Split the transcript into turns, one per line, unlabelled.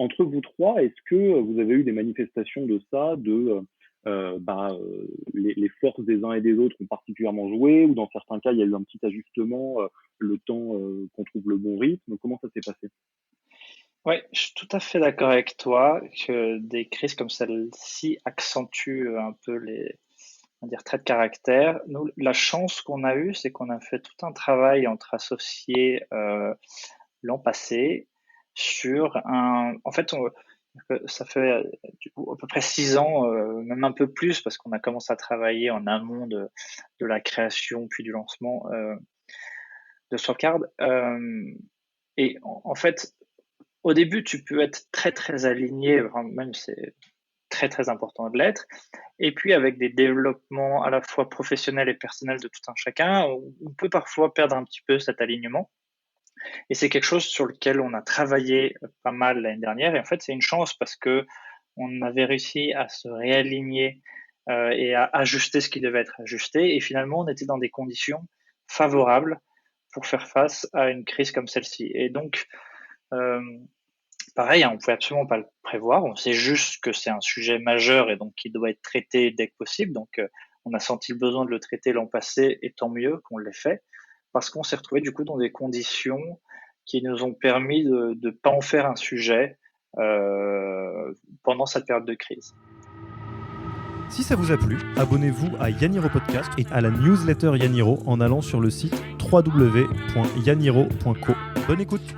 entre vous trois, est-ce que vous avez eu des manifestations de ça, les forces des uns et des autres ont particulièrement joué, ou dans certains cas, il y a eu un petit ajustement, le temps qu'on trouve le bon rythme? Comment ça s'est passé?
Ouais, je suis tout à fait d'accord avec toi que des crises comme celle-ci accentuent un peu les, on va dire, traits de caractère. Nous, la chance qu'on a eue, c'est qu'on a fait tout un travail entre associés l'an passé sur un. En fait, ça fait du coup à peu près 6 ans, même un peu plus, parce qu'on a commencé à travailler en amont de la création puis du lancement de Swapcard. Et en fait, au début, tu peux être très très aligné, même c'est très très important de l'être. Et puis avec des développements à la fois professionnels et personnels de tout un chacun, on peut parfois perdre un petit peu cet alignement. Et c'est quelque chose sur lequel on a travaillé pas mal l'année dernière. Et en fait, c'est une chance parce que on avait réussi à se réaligner et à ajuster ce qui devait être ajusté. Et finalement, on était dans des conditions favorables pour faire face à une crise comme celle-ci. Et donc, euh, pareil, hein, on pouvait absolument pas le prévoir. On sait juste que c'est un sujet majeur et donc qui doit être traité dès que possible. Donc, on a senti le besoin de le traiter l'an passé et tant mieux qu'on l'ait fait parce qu'on s'est retrouvé du coup dans des conditions qui nous ont permis de ne pas en faire un sujet pendant cette période de crise.
Si ça vous a plu, abonnez-vous à Yaniro Podcast et à la newsletter Yaniro en allant sur le site www.yaniro.co. Bonne écoute!